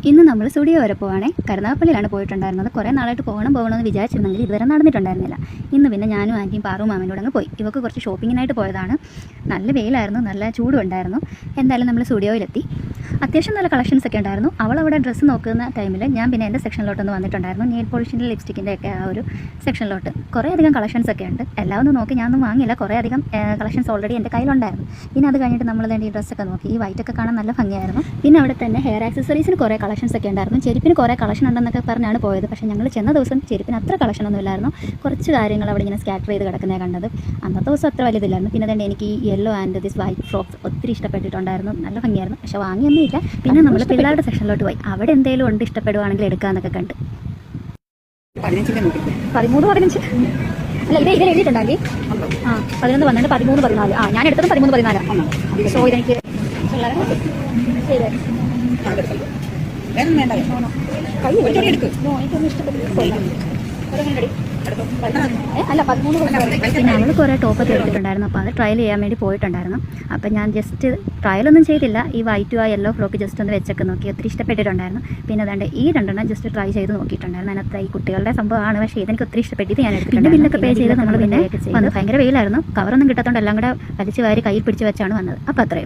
ഇന്ന് നമ്മൾ സ്റ്റുഡിയോ വരെ പോവാണേ. കരുനാഗപ്പള്ളിയിലാണ് പോയിട്ടുണ്ടായിരുന്നത്. കുറേ നാളായിട്ട് പോകണമെന്ന് വിചാരിച്ചിരുന്നെങ്കിൽ ഇതുവരെ നടന്നിട്ടുണ്ടായിരുന്നില്ല. ഇന്ന് പിന്നെ ഞാനും ആൻറ്റിയും പാറും മാമനോട് അങ്ങ് പോയി. ഇവർക്ക് കുറച്ച് ഷോപ്പിങ്ങിനായിട്ട് പോയതാണ്. നല്ല വെയിലായിരുന്നു, നല്ല ചൂടും ഉണ്ടായിരുന്നു. എന്തായാലും നമ്മൾ സ്റ്റുഡിയോയിലെത്തി. അത്യാവശ്യം നല്ല കളക്ഷൻസ് ഒക്കെ ഉണ്ടായിരുന്നു. അവളവിടെ ഡ്രസ്സ് നോക്കുന്ന ടൈമിൽ ഞാൻ പിന്നെ എൻ്റെ സെക്ഷനിലോട്ടൊന്ന് വന്നിട്ടുണ്ടായിരുന്നു. നെയിൽ പോളിഷിൻ്റെ ലിപ്സ്റ്റിക്കിൻ്റെ ഒക്കെ ആ ഒരു സെക്ഷനിലോട്ട് കുറേ അധികം കളക്ഷൻസ് ഒക്കെ ഉണ്ട്. എല്ലാം ഒന്ന് നോക്കി ഞാനൊന്നും വാങ്ങിയില്ല. കുറേ അധികം കളക്ഷൻസ് ഓൾറെഡി എൻ്റെ കയ്യിലുണ്ടായിരുന്നു. പിന്നെ അത് കഴിഞ്ഞിട്ട് നമ്മൾ ഈ ഡ്രസ്സൊക്കെ നോക്കി. ഈ വൈറ്റൊക്കെ കാണാൻ നല്ല ഭംഗിയായിരുന്നു. പിന്നെ അവിടെ തന്നെ ഹെയർ ആക്സസറീസിന് കുറേ കളക്ഷൻസ് ഒക്കെ ഉണ്ടായിരുന്നു. ചെരുപ്പിന് കുറേ കളക്ഷൻ ഉണ്ടെന്നൊക്കെ പറഞ്ഞാണ് പോയത്. പക്ഷേ ഞങ്ങൾ ചെന്ന ദിവസം ചെരുപ്പിന് അത്ര കളക്ഷൻ ഒന്നും ഇല്ലായിരുന്നു. കുറച്ച് കാര്യങ്ങൾ അവിടെ ഇങ്ങനെ സ്കാറ്റർ ചെയ്ത് കിടക്കുന്നതാണ് കണ്ടത്. അന്നത്തെ ദിവസം അത്ര വലിയതില്ലായിരുന്നു. പിന്നെ തന്നെ എനിക്ക് ഈ yellow and this white frocks ഒത്തിരി ഇഷ്ടപ്പെട്ടിട്ടുണ്ടായിരുന്നു. നല്ല ഭംഗിയായിരുന്നു. പക്ഷേ വാങ്ങിയൊന്നുമില്ല. പിന്നെ നമ്മൾ പിള്ളേരുടെ സെക്ഷനിലോട്ട് പോയി. അവിടെ എന്തെങ്കിലും ഉണ്ട് ഇഷ്ടപ്പെടുവാണെങ്കിൽ എടുക്കാമെന്നൊക്കെ കണ്ട് 13-15 അല്ല ഇത് ഇതിൽ എഴുതിയിട്ടുണ്ടാക്കി 11 12 13 14 ഞാൻ എടുത്തത് 13 14. സോ ഇതെനിക്ക് അല്ല 13. പിന്നെ നമ്മൾ കുറേ ടോപ്പൊക്കെ എടുത്തിട്ടുണ്ടായിരുന്നു. അപ്പോൾ അത് ട്രയൽ ചെയ്യാൻ വേണ്ടി പോയിട്ടുണ്ടായിരുന്നു. അപ്പോൾ ഞാൻ ജസ്റ്റ് ട്രയലൊന്നും ചെയ്തില്ല. ഈ വൈറ്റും ആ യെല്ലോ ഫ്രോക്ക് ജസ്റ്റ് ഒന്ന് വെച്ചൊക്കെ നോക്കി. ഒത്തിരി ഇഷ്ടപ്പെട്ടിട്ടുണ്ടായിരുന്നു. പിന്നെ അതുകൊണ്ട് ഈ രണ്ടെണ്ണം ജസ്റ്റ് ട്രൈ ചെയ്ത് നോക്കിയിട്ടുണ്ടായിരുന്നു. അതിനകത്ത് ഈ കുട്ടികളുടെ സംഭവമാണ്. പക്ഷേ ഇതെനിക്ക് ഒത്തിരി ഇഷ്ടപ്പെട്ടിട്ട് ഞാൻ എടുത്തിട്ടുണ്ട്. ബില്ലൊക്കെ പേ ചെയ്ത് നമ്മൾ പിന്നെ വന്നത്. ഭയങ്കര വെയിലായിരുന്നു. കവറൊന്നും കിട്ടാത്തതുകൊണ്ട് എല്ലാം കൂടെ വലിച്ചു വാരി കയ്യിൽ പിടിച്ച് വെച്ചാണ് വന്നത്. അപ്പോൾ അത്രയും.